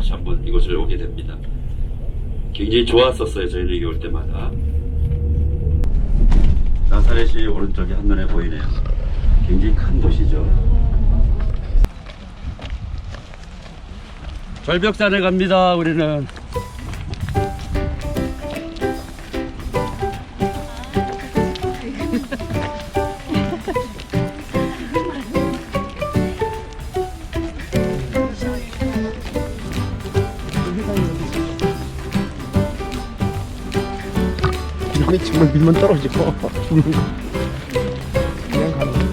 다시 한번 이곳을 오게 됩니다. 굉장히 좋았었어요. 저희는 여기 올 때마다. 나사렛이 오른쪽에 한눈에 보이네요. 굉장히 큰 도시죠. 절벽산에 갑니다. 우리는. 아니 정말 밀면 떨어져. 그냥 가는 거야.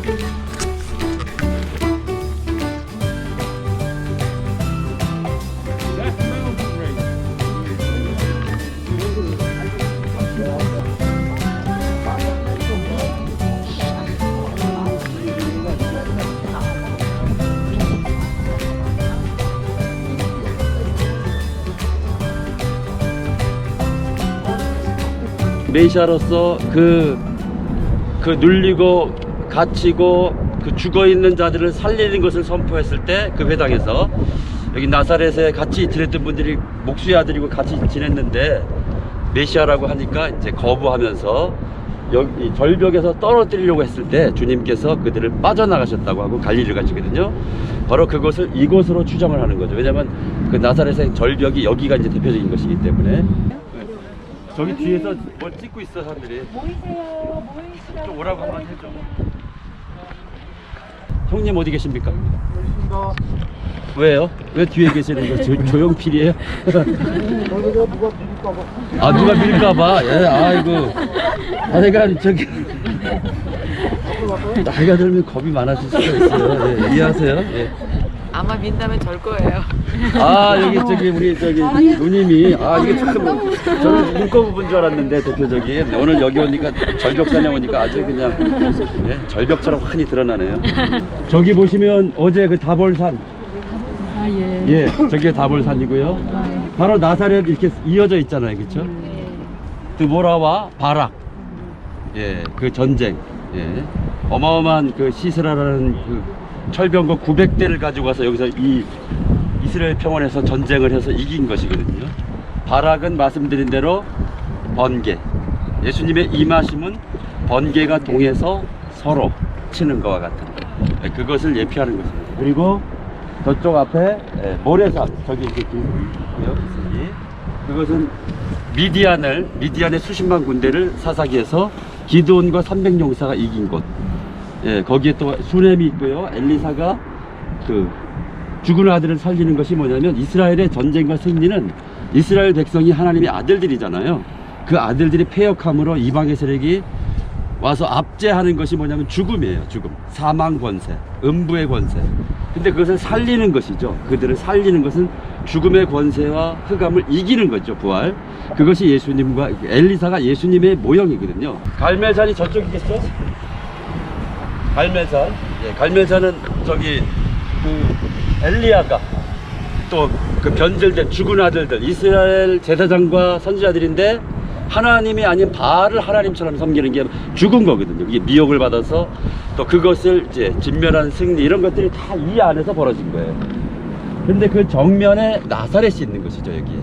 메시아로서 그 눌리고 갇히고 그 죽어있는 자들을 살리는 것을 선포했을 때 그 회당에서 여기 나사렛에 같이 지냈던 분들이 목수의 아들이고 같이 지냈는데 메시아라고 하니까 이제 거부하면서 여기 절벽에서 떨어뜨리려고 했을 때 주님께서 그들을 빠져나가셨다고 하고 갈릴리를 가시거든요. 바로 그곳을 이곳으로 추정을 하는 거죠. 왜냐하면 그 나사렛의 절벽이 여기가 이제 대표적인 것이기 때문에. 저기 뒤에서 뭘 찍고 있어 사람들이. 모이세요. 모이시라고. 좀 오라고 한번 해줘. 형님 어디 계십니까? 왜요? 왜 뒤에 계시는 거예요? 조용필이에요? 아 누가 밀까봐? 예, 아이고. 아 내가 저기 나이가 들면 겁이 많아질 수가 있어요. 예, 이해하세요? 예. 아마 민다면 절 거예요. 아 여기 저기 우리 저기 누님이 아 이게 참 저는 문고 부분 줄 알았는데 대표적인 오늘 여기 오니까 절벽산에 오니까 아주 그냥 예, 절벽처럼 환히 드러나네요. 저기 보시면 어제 그 다볼산 예 저게 다볼산이고요. 바로 나사렛 이렇게 이어져 있잖아요, 그렇죠? 드보라와 바락 예 그 전쟁 예 어마어마한 그 시스라라는 그 철병거 900대를 가지고 와서 여기서 이 이스라엘 평원에서 전쟁을 해서 이긴 것이거든요. 바락은 말씀드린 대로 번개. 예수님의 임하심은 번개가 동해서 서로 치는 것과 같은 그것을 예표하는 것입니다. 그리고 저쪽 앞에 모래산 저기 이렇게 있고요. 그것은 미디안의 수십만 군대를 사사기에서 기드온과 300용사가 이긴 곳. 예, 거기에 또 수넴이 있고요. 엘리사가 그 죽은 아들을 살리는 것이 뭐냐면 이스라엘의 전쟁과 승리는 이스라엘 백성이 하나님의 아들들이잖아요. 그 아들들이 패역함으로 이방의 세력이 와서 압제하는 것이 뭐냐면 죽음이에요. 죽음, 사망 권세, 음부의 권세. 근데 그것을 살리는 것이죠. 그들을 살리는 것은 죽음의 권세와 흑암을 이기는 거죠. 부활. 그것이 예수님과 엘리사가 예수님의 모형이거든요. 갈멜산이 저쪽이겠죠? 갈멜산. 예, 갈멜산은 저기 그 엘리야가 또 그 변절된 죽은 아들들 이스라엘 제사장과 선지자들인데 하나님이 아닌 바알을 하나님처럼 섬기는 게 죽은 거거든요. 이게 미혹을 받아서 또 그것을 이제 진멸한 승리 이런 것들이 다 이 안에서 벌어진 거예요. 근데 그 정면에 나사렛이 있는 것이죠, 여기에.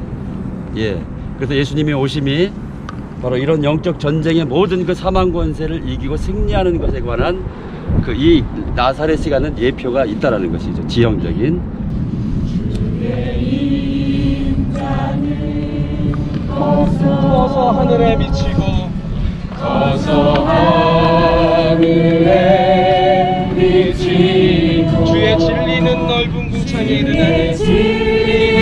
예. 그래서 예수님의 오심이 바로 이런 영적 전쟁의 모든 그 사망 권세를 이기고 승리하는 것에 관한 그 이 나사렛이 가는 예표가 있다라는 것이죠. 지형적인. 커서 하늘에 미치고 커서 하늘에 미치고 주의 진리는 넓은 궁창에 이르나니 진리는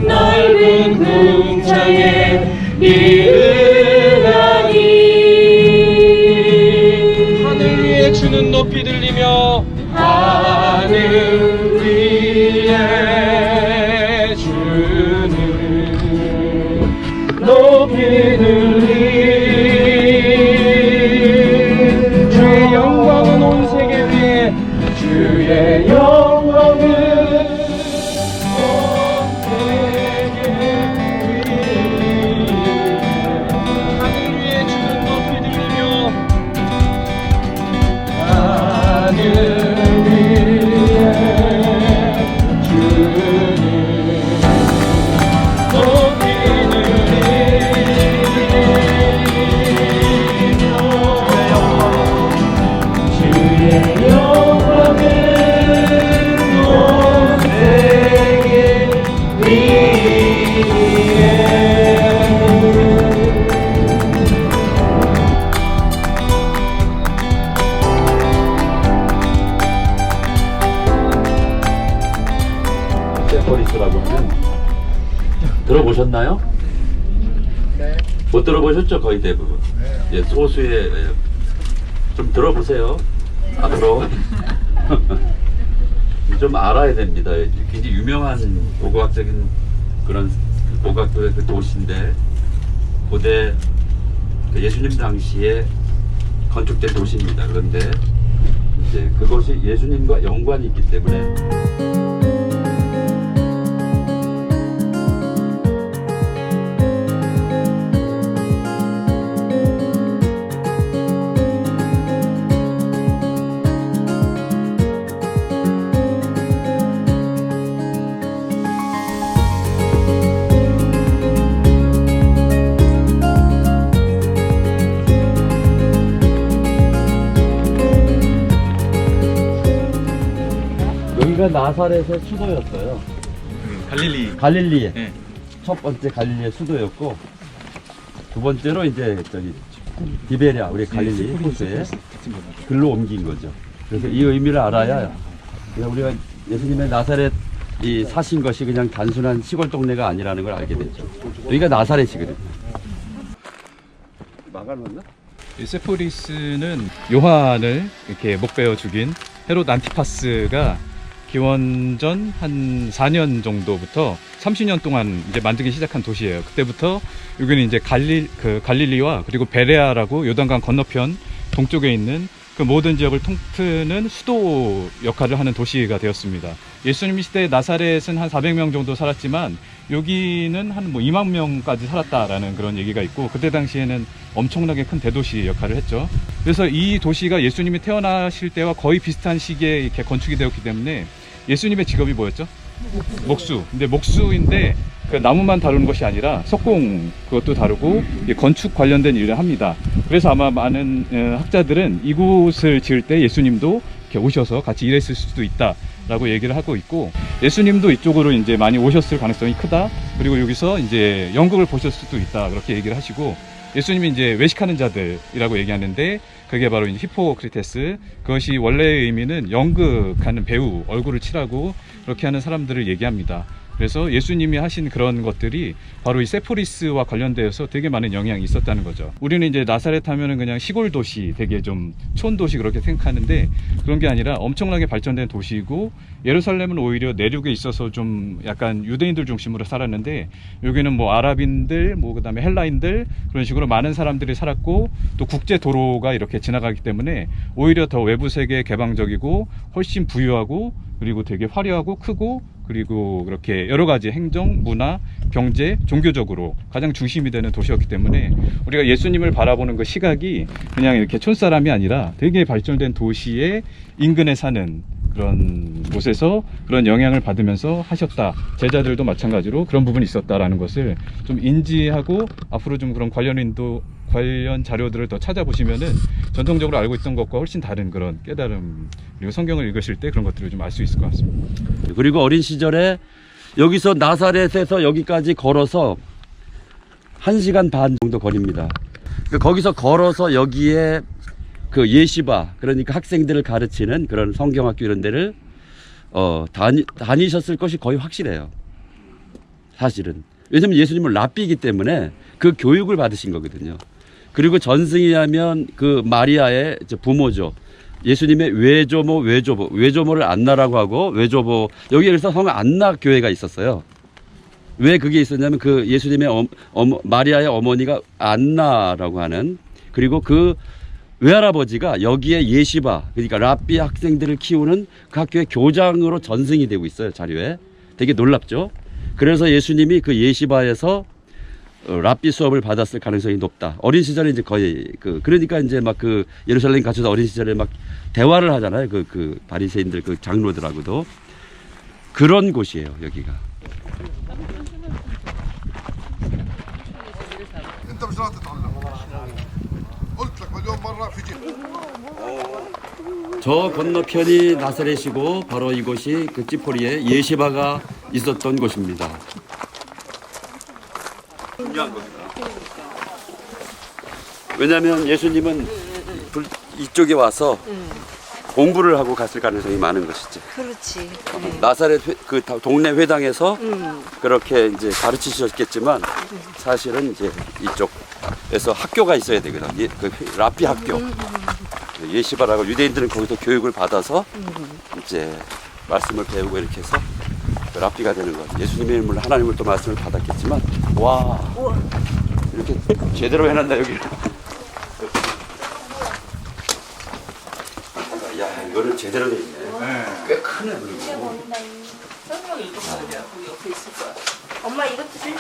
넓은 궁창에 이르나니 하늘 위에 주는 높이 들리며 하늘 위에 주는 높이 들리며 예수님이라고 하면 들어보셨나요? 네. 못 들어보셨죠? 거의 대부분. 예, 소수의 좀 들어보세요. 앞으로 좀 알아야 됩니다. 굉장히 유명한 고고학적인 그런 고고학도의 그 도시인데 고대 그 예수님 당시에 건축된 도시입니다. 그런데 이제 그것이 예수님과 연관이 있기 때문에 여기가 나사렛의 수도였어요. 갈릴리의 네. 첫 번째 갈릴리의 수도였고 두 번째로 이제 저기 디베리아 우리 갈릴리 호수에 글로 옮긴 거죠. 그래서 이 의미를 알아야 그냥 우리가 예수님의 나사렛 이 사신 것이 그냥 단순한 시골 동네가 아니라는 걸 알게 됐죠. 여기가 나사렛이거든요. 막아놨나? 이 세포리스는 요한을 이렇게 목베어 죽인 헤롯 안티파스가 기원전 한 4년 정도부터 30년 동안 이제 만들기 시작한 도시예요. 그때부터 여기는 이제 갈릴리와 그리고 베레아라고 요단강 건너편 동쪽에 있는 그 모든 지역을 통트는 수도 역할을 하는 도시가 되었습니다. 예수님 시대에 나사렛은 한 400명 정도 살았지만 여기는 한 뭐 2만 명까지 살았다라는 그런 얘기가 있고 그때 당시에는 엄청나게 큰 대도시 역할을 했죠. 그래서 이 도시가 예수님이 태어나실 때와 거의 비슷한 시기에 이렇게 건축이 되었기 때문에 예수님의 직업이 뭐였죠? 목수. 근데 목수인데 그 나무만 다루는 것이 아니라 석공 그것도 다루고 건축 관련된 일을 합니다. 그래서 아마 많은 학자들은 이곳을 지을 때 예수님도 이렇게 오셔서 같이 일했을 수도 있다라고 얘기를 하고 있고 예수님도 이쪽으로 이제 많이 오셨을 가능성이 크다. 그리고 여기서 이제 연극을 보셨을 수도 있다. 그렇게 얘기를 하시고 예수님이 이제 외식하는 자들이라고 얘기하는데 그게 바로 이제 히포크리테스 그것이 원래의 의미는 연극하는 배우 얼굴을 칠하고 그렇게 하는 사람들을 얘기합니다. 그래서 예수님이 하신 그런 것들이 바로 이 세포리스와 관련되어서 되게 많은 영향이 있었다는 거죠. 우리는 이제 나사렛 하면은 그냥 시골 도시, 되게 좀 촌도시 그렇게 생각하는데 그런 게 아니라 엄청나게 발전된 도시이고 예루살렘은 오히려 내륙에 있어서 좀 약간 유대인들 중심으로 살았는데 여기는 뭐 아랍인들, 뭐 그다음에 헬라인들 그런 식으로 많은 사람들이 살았고 또 국제 도로가 이렇게 지나가기 때문에 오히려 더 외부 세계에 개방적이고 훨씬 부유하고 그리고 되게 화려하고 크고 그리고 그렇게 여러 가지 행정, 문화, 경제, 종교적으로 가장 중심이 되는 도시였기 때문에 우리가 예수님을 바라보는 그 시각이 그냥 이렇게 촌사람이 아니라 되게 발전된 도시의 인근에 사는 그런 곳에서 그런 영향을 받으면서 하셨다. 제자들도 마찬가지로 그런 부분이 있었다라는 것을 좀 인지하고 앞으로 좀 그런 관련 자료들을 더 찾아보시면은 전통적으로 알고 있던 것과 훨씬 다른 그런 깨달음 그리고 성경을 읽으실 때 그런 것들을 좀 알 수 있을 것 같습니다. 그리고 어린 시절에 여기서 나사렛에서 여기까지 걸어서 1시간 반 정도 거리입니다. 거기서 걸어서 여기에 그 예시바 그러니까 학생들을 가르치는 그런 성경학교 이런 데를 다니셨을 것이 거의 확실해요. 사실은. 왜냐면 예수님은 랍비이기 때문에 그 교육을 받으신 거거든요. 그리고 전승이 하면 그 마리아의 부모죠. 예수님의 외조모를 안나라고 하고 외조모 여기에 그래서 성 안나 교회가 있었어요. 왜 그게 있었냐면 그 예수님의 마리아의 어머니가 안나라고 하는 그리고 그 외할아버지가 여기에 예시바 그러니까 랍비 학생들을 키우는 그 학교의 교장으로 전승이 되고 있어요. 자료에 되게 놀랍죠. 그래서 예수님이 그 예시바에서 랍비 수업을 받았을 가능성이 높다. 어린 시절에 이제 거의 그러니까 이제 막 그 예루살렘 갇혀서 어린 시절에 막 대화를 하잖아요. 그 바리새인들 그 장로들하고도 그런 곳이에요. 여기가. 저 건너편이 나사렛이고 바로 이곳이 그 찌포리에 예시바가 있었던 곳입니다. 중요한 겁니다. 왜냐하면 예수님은 이쪽에 와서 공부를 하고 갔을 가능성이 많은 것이지. 그렇지. 나사렛 그 동네 회당에서 그렇게 이제 가르치셨겠지만 사실은 이제 이쪽에서 학교가 있어야 되거든. 그 랍비 학교. 예시바라고 유대인들은 거기서 교육을 받아서 이제 말씀을 배우고 이렇게 해서 그 랍비가 되는 거죠. 예수님의 물론 하나님을 또 말씀을 받았겠지만 와 이렇게 제대로 해놨나 여기. 야 이거를 제대로 돼 있네. 꽤 크네 그리고. 엄마 이것도 쓸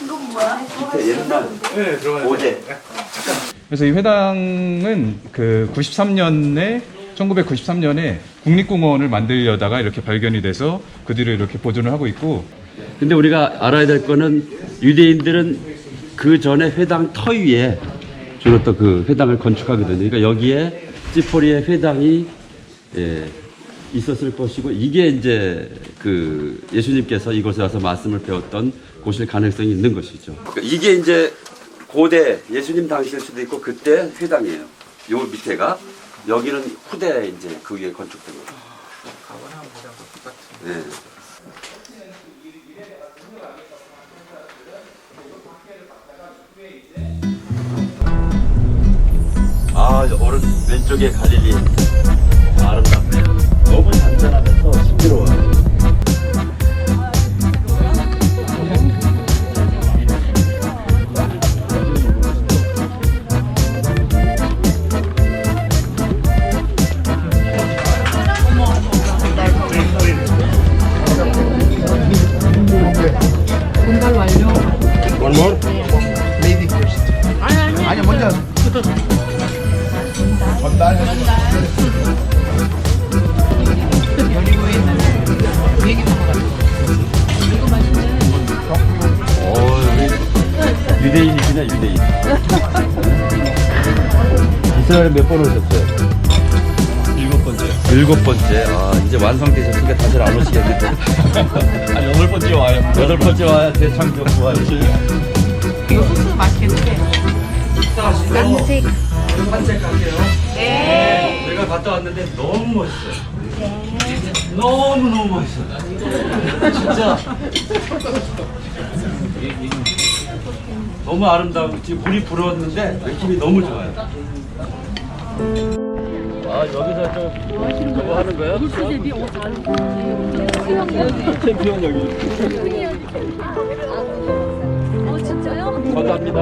이건 뭐야? 밑에 옛날 고대. 그래서 이 회당은 그 1993년에 국립공원을 만들려다가 이렇게 발견이 돼서 그 뒤로 이렇게 보존을 하고 있고. 근데 우리가 알아야 될 거는 유대인들은 그 전에 회당 터 위에 주로 또 그 회당을 건축하거든요. 그러니까 여기에 찌포리의 회당이 있었을 것이고 이게 이제 그 예수님께서 이곳에 와서 말씀을 배웠던 곳일 가능성이 있는 것이죠. 그러니까 이게 이제 고대 예수님 당시일 수도 있고 그때 회당이에요. 요 밑에가 여기는 후대 이제 그 위에 건축된 거죠. 네. 아, 오른 왼쪽에 갈릴리 아름답네요. 너무 잔잔하면서 신비로워요. One more? Lady first. 아니 먼저. 유대인이시냐 유대인. 이스라엘에 몇 번 오셨어요? 7번째. 7번째. 아 이제 완성되셨으니까 다시 안 오시겠는데. 한 8번째 와요. 8번째 와야 대창조 구하시. 이거 소스 맛있겠는데? 남색. 산책할게요. 네. 제가 갔다 왔는데 너무 멋있어요. 너무 멋있어요. 진짜. 너무 아름다운 지금 물이 불었는데 느낌이 너무 좋아요. 아 여기서 저거 하는 거예요? 챔피언 여기. 진짜요? 감사합니다.